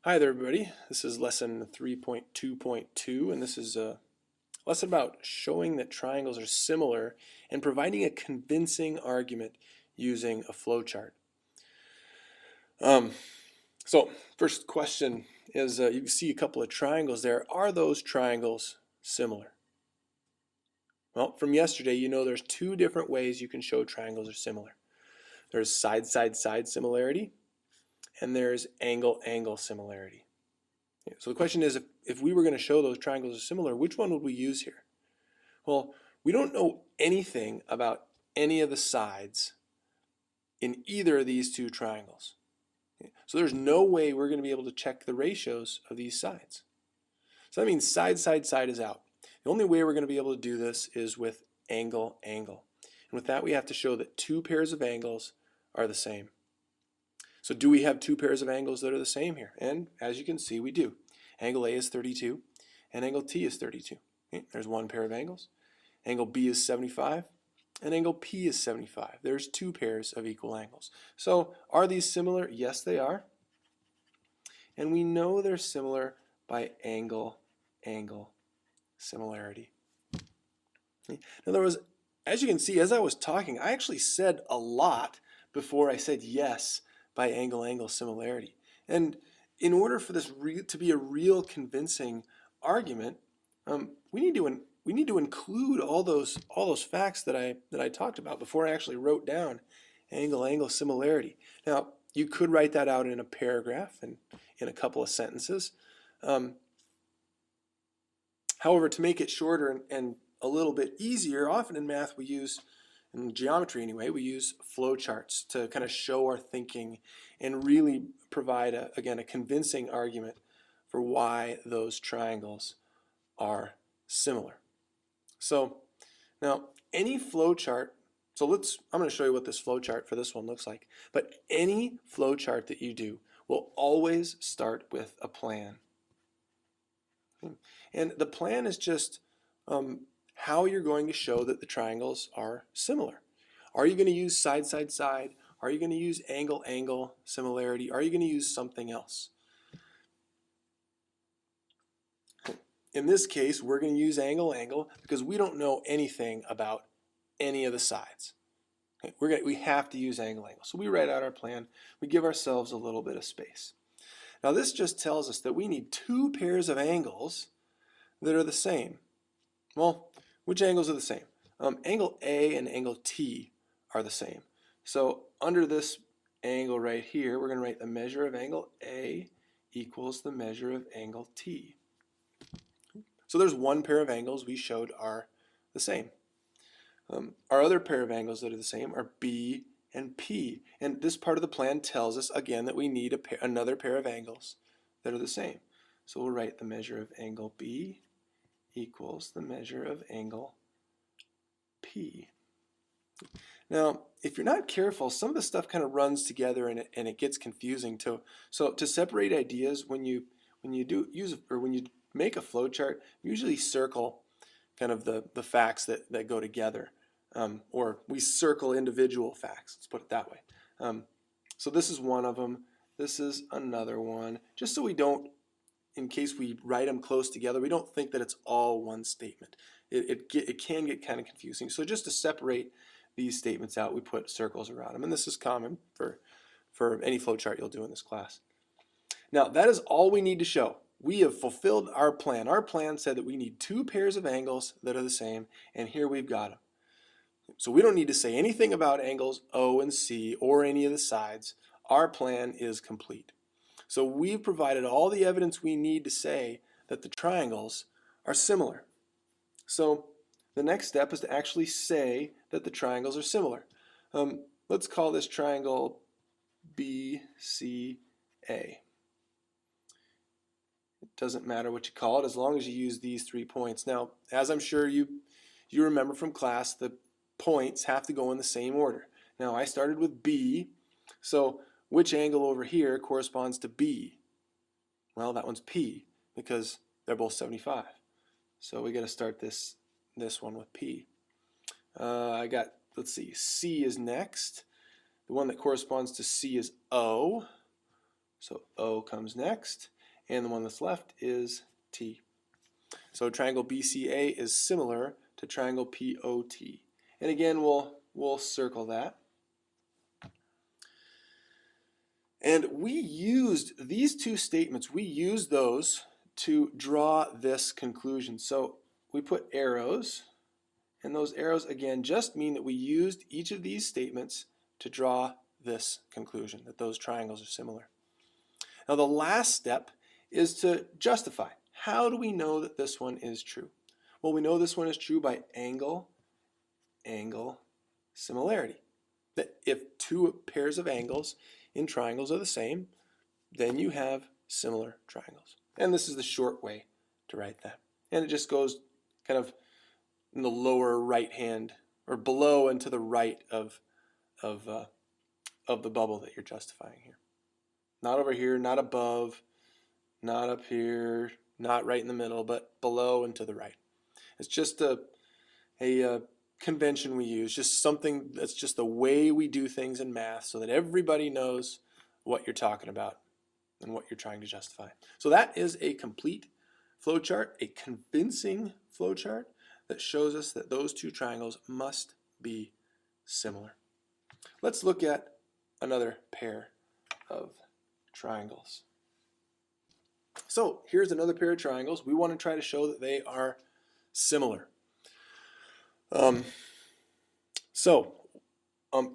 Hi there, everybody. This is lesson 3.2.2, and this is a lesson about showing that triangles are similar and providing a convincing argument using a flowchart. Um, so, first question is you see a couple of triangles there. Are those triangles similar? Well, from yesterday, you know there's two different ways you can show triangles are similar. There's side-side-side similarity, and there's angle-angle similarity. So the question is, if we were going to show those triangles are similar, which one would we use here? Well, we don't know anything about any of the sides in either of these two triangles. So there's no way we're going to be able to check the ratios of these sides. So that means side, side, side is out. The only way we're going to be able to do this is with angle, angle. And with that, we have to show that two pairs of angles are the same. So do we have two pairs of angles that are the same here? And as you can see, we do. Angle A is 32 and angle T is 32. Okay, there's one pair of angles. Angle B is 75 and angle P is 75. There's two pairs of equal angles. So are these similar? Yes, they are. And we know they're similar by angle-angle similarity. In other words, as you can see, as I was talking, I actually said a lot before I said yes by angle-angle similarity. And in order for this to be a real convincing argument, we need to include all those facts that I talked about before I actually wrote down angle-angle similarity. Now, you could write that out in a paragraph and in a couple of sentences. However, to make it shorter and a little bit easier, often in math we use, in geometry anyway, we use flowcharts to kind of show our thinking and really provide, again, a convincing argument for why those triangles are similar. So now any flowchart, I'm going to show you what this flowchart for this one looks like, but any flowchart that you do will always start with a plan. And the plan is just how you're going to show that the triangles are similar. Are you going to use side, side, side? Are you going to use angle, angle similarity? Are you going to use something else? In this case, we're going to use angle, angle because we don't know anything about any of the sides. Okay, we have to use angle, angle. So we write out our plan. We give ourselves a little bit of space. Now this just tells us that we need two pairs of angles that are the same. Well, which angles are the same? Angle A and angle T are the same. So under this angle right here, we're going to write the measure of angle A equals the measure of angle T. So there's one pair of angles we showed are the same. Our other pair of angles that are the same are B and P. And this part of the plan tells us again that we need another pair of angles that are the same. So we'll write the measure of angle B equals the measure of angle P. Now, if you're not careful, some of the stuff kind of runs together and it gets confusing too. So to separate ideas, when you make a flowchart, usually circle kind of the facts that go together, or we circle individual facts. Let's put it that way. So this is one of them. This is another one. Just so we don't, in case we write them close together, we don't think that it's all one statement. It can get kind of confusing. So just to separate these statements out, we put circles around them. And this is common for any flowchart you'll do in this class. Now, that is all we need to show. We have fulfilled our plan. Our plan said that we need two pairs of angles that are the same, and here we've got them. So we don't need to say anything about angles O and C or any of the sides. Our plan is complete. So we've provided all the evidence we need to say that the triangles are similar. So the next step is to actually say that the triangles are similar. Let's call this triangle BCA. It doesn't matter what you call it as long as you use these 3 points. Now, as I'm sure you remember from class, the points have to go in the same order. Now, I started with B, so which angle over here corresponds to B? Well, that one's P because they're both 75. So we got to start this one with P. Let's see, C is next. The one that corresponds to C is O. So O comes next, and the one that's left is T. So triangle BCA is similar to triangle POT. And again, we'll circle that. And we used these two statements, we used those to draw this conclusion. So we put arrows, and those arrows again just mean that we used each of these statements to draw this conclusion, that those triangles are similar. Now the last step is to justify. How do we know that this one is true? Well, we know this one is true by angle, angle, similarity. That if two pairs of angles in triangles are the same, then you have similar triangles. And this is the short way to write that. And it just goes kind of in the lower right hand, or below and to the right of the bubble that you're justifying here. Not over here, not above, not up here, not right in the middle, but below and to the right. It's just a convention we use, just something that's just the way we do things in math so that everybody knows what you're talking about and what you're trying to justify. So that is a complete flowchart, a convincing flowchart that shows us that those two triangles must be similar. Let's look at another pair of triangles. So here's another pair of triangles. We want to try to show that they are similar.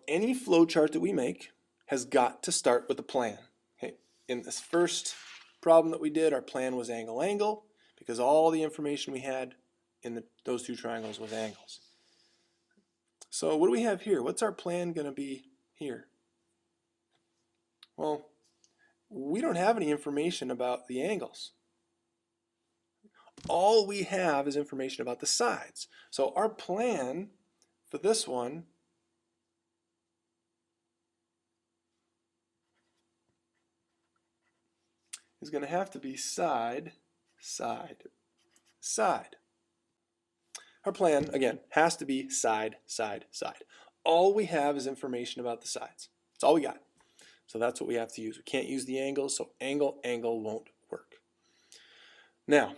Any flowchart that we make has got to start with a plan. Okay? In this first problem that we did, our plan was angle, angle, because all the information we had in those two triangles was angles. So what do we have here? What's our plan going to be here? Well, we don't have any information about the angles. All we have is information about the sides. So our plan for this one is going to have to be side, side, side. Our plan, again, has to be side, side, side. All we have is information about the sides. That's all we got. So that's what we have to use. We can't use the angles, so angle, angle won't work. Now,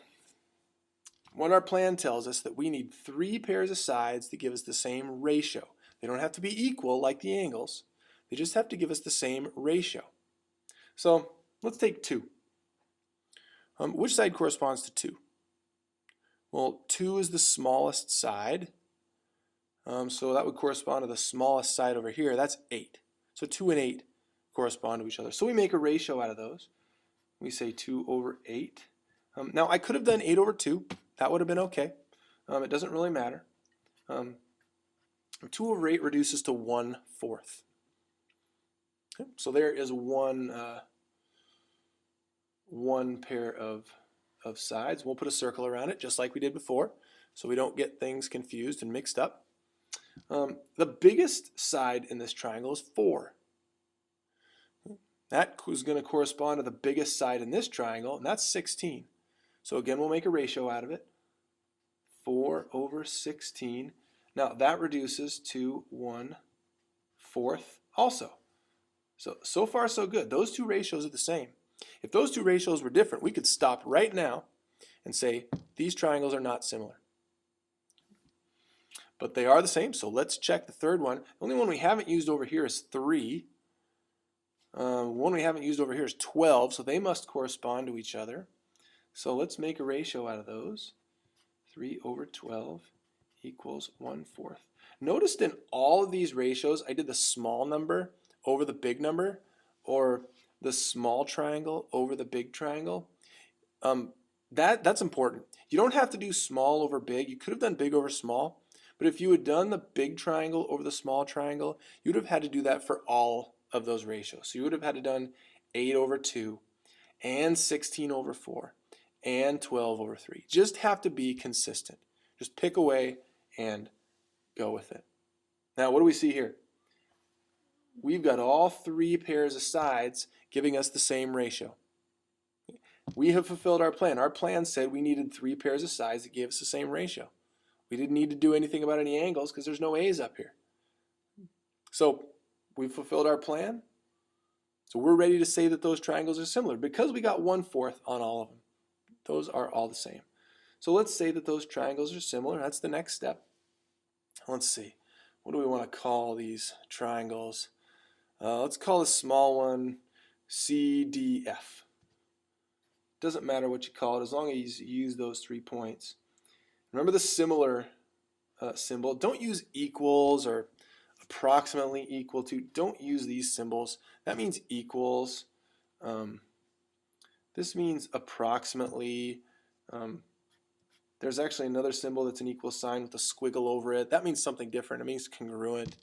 what our plan tells us that we need 3 pairs of sides to give us the same ratio. They don't have to be equal like the angles. They just have to give us the same ratio. So let's take 2. Which side corresponds to 2? Well, 2 is the smallest side. So that would correspond to the smallest side over here. That's 8. So 2 and 8 correspond to each other. So we make a ratio out of those. We say 2 over 8. Now I could have done 8 over 2. That would have been okay. It doesn't really matter. 2 over 8 reduces to 1/4. Okay, so there is one pair of sides. We'll put a circle around it just like we did before so we don't get things confused and mixed up. The biggest side in this triangle is 4. That is going to correspond to the biggest side in this triangle, and that's 16. So again, we'll make a ratio out of it. 4 over 16. Now that reduces to 1/4 also. So far so good. Those two ratios are the same. If those two ratios were different, we could stop right now and say these triangles are not similar. But they are the same, so let's check the third one. The only one we haven't used over here is 3. One we haven't used over here is 12, so they must correspond to each other. So let's make a ratio out of those. 3 over 12 equals 1/4. Notice in all of these ratios, I did the small number over the big number, or the small triangle over the big triangle. That's important. You don't have to do small over big. You could have done big over small, but if you had done the big triangle over the small triangle, you'd have had to do that for all of those ratios. So you would have had to done 8 over 2 and 16 over 4 and 12 over 3. Just have to be consistent. Just pick away and go with it. Now what do we see here? We've got all 3 pairs of sides giving us the same ratio. We have fulfilled our plan. Our plan said we needed 3 pairs of sides that gave us the same ratio. We didn't need to do anything about any angles because there's no A's up here. So we've fulfilled our plan. So we're ready to say that those triangles are similar because we got 1/4 on all of them. Those are all the same. So let's say that those triangles are similar. That's the next step. Let's see. What do we want to call these triangles? Let's call the small one CDF. Doesn't matter what you call it as long as you use those 3 points. Remember the similar symbol. Don't use equals or approximately equal to. Don't use these symbols. That means equals. This means approximately. There's actually another symbol that's an equal sign with a squiggle over it. That means something different. It means congruent.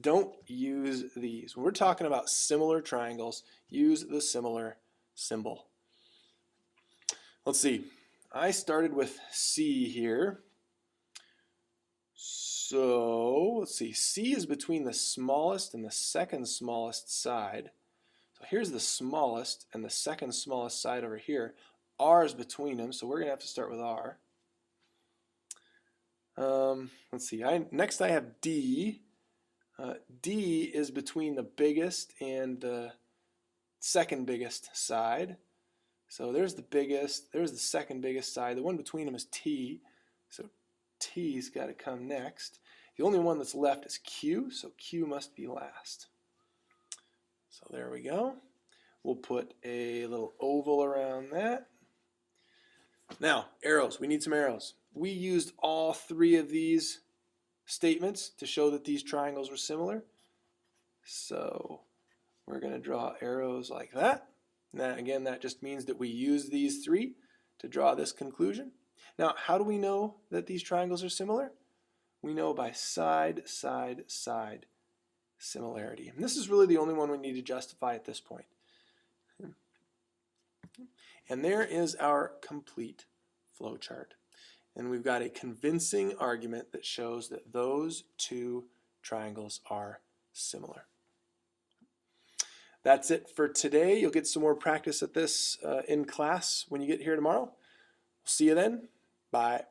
Don't use these. When we're talking about similar triangles, use the similar symbol. Let's see. I started with C here. So let's see. C is between the smallest and the second smallest side. So here's the smallest and the second smallest side over here. R is between them, so we're going to have to start with R. Let's see. Next I have D. D is between the biggest and the second biggest side. So there's the biggest, there's the second biggest side. The one between them is T. So T's got to come next. The only one that's left is Q, so Q must be last. So there we go. We'll put a little oval around that. Now, arrows. We need some arrows. We used all 3 of these statements to show that these triangles were similar. So we're going to draw arrows like that. Now, again, that just means that we use these 3 to draw this conclusion. Now, how do we know that these triangles are similar? We know by side, side, side similarity. And this is really the only one we need to justify at this point. And there is our complete flowchart. And we've got a convincing argument that shows that those 2 triangles are similar. That's it for today. You'll get some more practice at this in class when you get here tomorrow. See you then. Bye.